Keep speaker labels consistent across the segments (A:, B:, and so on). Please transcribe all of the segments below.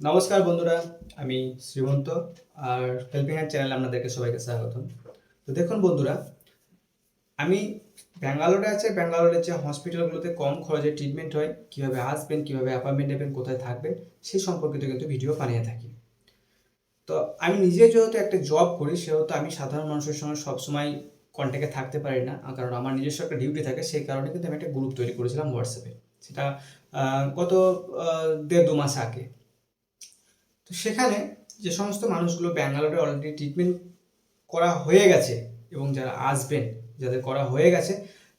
A: নমস্কার বন্ধুরা, আমি শ্রীমন্ত আর হেল্পিং হ্যান্ড চ্যানেলে আপনাদেরকে সবাইকে স্বাগতম। তো দেখুন বন্ধুরা, আমি ব্যাঙ্গালোরের যে হসপিটালগুলোতে কম খরচে ট্রিটমেন্ট হয়, কীভাবে আসবেন, কীভাবে অ্যাপয়েন্টমেন্ট নেবেন, কোথায় থাকবেন, সেই সম্পর্কিত কিন্তু ভিডিও বানিয়ে থাকি। তো আমি নিজে যেহেতু একটা জব করি, সেহেতু আমি সাধারণ মানুষের সঙ্গে সবসময় কন্ট্যাক্টে থাকতে পারি না, কারণ আমার নিজস্ব একটা ডিউটি থাকে। সেই কারণে কিন্তু আমি একটা গ্রুপ তৈরি করেছিলাম হোয়াটসঅ্যাপে, সেটা গত 1.5-2 মাস আগে। তো সেখানে যে সমস্ত মানুষগুলো ব্যাঙ্গালোরে অলরেডি ট্রিটমেন্ট করা হয়ে গেছে এবং যারা আসবেন, যাদের করা হয়ে গেছে,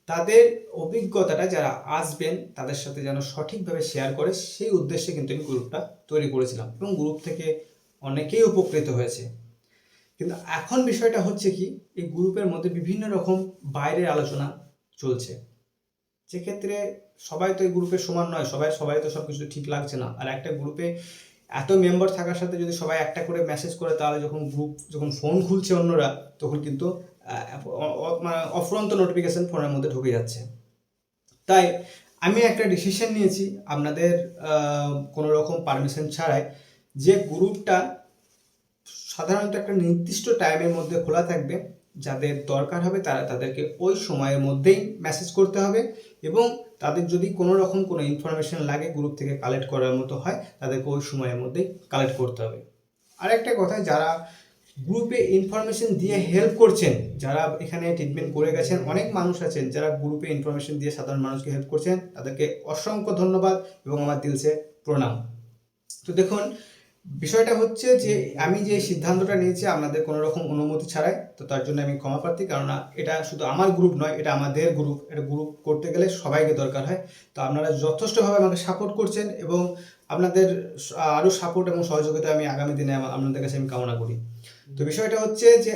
A: তাদের অভিজ্ঞতাটা যারা আসবেন তাদের সাথে যেন সঠিকভাবে শেয়ার করে, সেই উদ্দেশ্যে কিন্তু আমি গ্রুপটা তৈরি করেছিলাম এবং গ্রুপ থেকে অনেকেই উপকৃত হয়েছে। কিন্তু এখন বিষয়টা হচ্ছে কি, এই গ্রুপের মধ্যে বিভিন্ন রকম বাইরের আলোচনা চলছে, যেক্ষেত্রে সবাই তো এই গ্রুপে সমান নয়, সবাই তো সব কিছু ঠিক লাগছে না। আর একটা গ্রুপে এত মেম্বার থাকার সাথে যদি সবাই একটা করে মেসেজ করে, তাহলে যখন ফোন খুলছে অন্যরা, তখন কিন্তু মানে অফুরন্ত নোটিফিকেশন ফোনের মধ্যে ঢুকে যাচ্ছে। তাই আমি একটা ডিসিশন নিয়েছি, আপনাদের কোনো রকম পারমিশন ছাড়াই, যে গ্রুপটা সাধারণত একটা নির্দিষ্ট টাইমের মধ্যে খোলা থাকবে। যাদের দরকার হবে তারা তাদেরকে ওই সময়ের মধ্যেই মেসেজ করতে হবে, এবং তাদের যদি কোনো রকম কোনো ইনফরমেশন লাগে গ্রুপ থেকে কালেক্ট করার মতো হয়, তাদেরকে ওই সময়ের মধ্যেই কালেক্ট করতে হবে। আরেকটা কথা, যারা গ্রুপে ইনফরমেশন দিয়ে হেল্প করছেন, যারা এখানে ট্রিটমেন্ট করে গেছেন, অনেক মানুষ আছেন যারা গ্রুপে ইনফরমেশন দিয়ে সাধারণ মানুষকে হেল্প করছেন, তাদেরকে অসংখ্য ধন্যবাদ এবং আমার দিলসে প্রণাম। তো দেখুন, বিষয়টা হচ্ছে যে আমি যে সিদ্ধান্তটা নিয়েছি আপনাদের কোনো রকম অনুমতি ছাড়াই, তো তার জন্য আমি ক্ষমা প্রার্থী। কেননা এটা শুধু আমার গ্রুপ নয়, এটা আমাদের গ্রুপ। এটা গ্রুপ করতে গেলে সবাইকে দরকার হয়। তো আপনারা যথেষ্টভাবে আমাকে সাপোর্ট করছেন, এবং আপনাদের আরও সাপোর্ট এবং সহযোগিতা আমি আগামী দিনে আপনাদের কাছে আমি কামনা করি। তো বিষয়টা হচ্ছে যে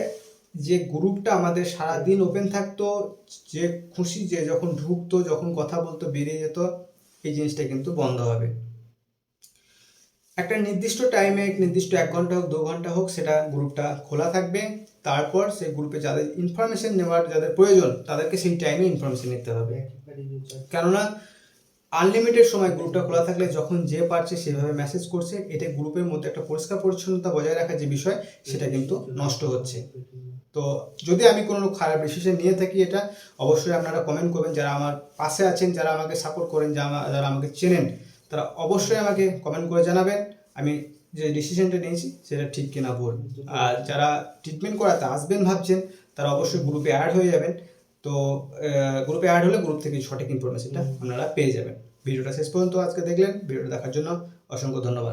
A: যে গ্রুপটা আমাদের সারাদিন ওপেন থাকতো, যে খুশি যে যখন ঢুকতো, যখন কথা বলতো, বেরিয়ে যেত, এই জিনিসটা কিন্তু বন্ধ হবে। একটা নির্দিষ্ট টাইমে, নির্দিষ্ট 1 ঘন্টা হোক 2 ঘন্টা হোক, সেটা গ্রুপটা খোলা থাকবে। তারপর সেই গ্রুপে যাদের ইনফরমেশন নেওয়ার যাদের প্রয়োজন, তাদেরকে সেই টাইমে ইনফরমেশন নিতে হবে। কেননা আনলিমিটেড সময় গ্রুপটা খোলা থাকলে যখন যে পারছে সেভাবে মেসেজ করছে, এতে গ্রুপের মধ্যে একটা পরিষ্কার পরিচ্ছন্নতা বজায় রাখার যে বিষয়, সেটা কিন্তু নষ্ট হচ্ছে। তো যদি আমি কোনো খারাপ ডিসিশন নিয়ে থাকি, এটা অবশ্যই আপনারা কমেন্ট করবেন। যারা আমার পাশে আছেন, যারা আমাকে সাপোর্ট করেন, যারা আমাকে চেনেন, তারা অবশ্যই আমাকে কমেন্ট করে জানাবেন আমি যে ডিসিশনটা নিয়েছি সেটা ঠিক কিনা ভুল। আর যারা ট্রিটমেন্ট করাতে আসবেন ভাবছেন, তারা অবশ্যই গ্রুপে অ্যাড হয়ে যাবেন। তো গ্রুপে অ্যাড হলে গ্রুপ থেকে সঠিক ইনফরমেশনটা আপনারা পেয়ে যাবেন। ভিডিওটা শেষ পর্যন্ত আজকে দেখলেন, ভিডিওটা দেখার জন্য অসংখ্য ধন্যবাদ।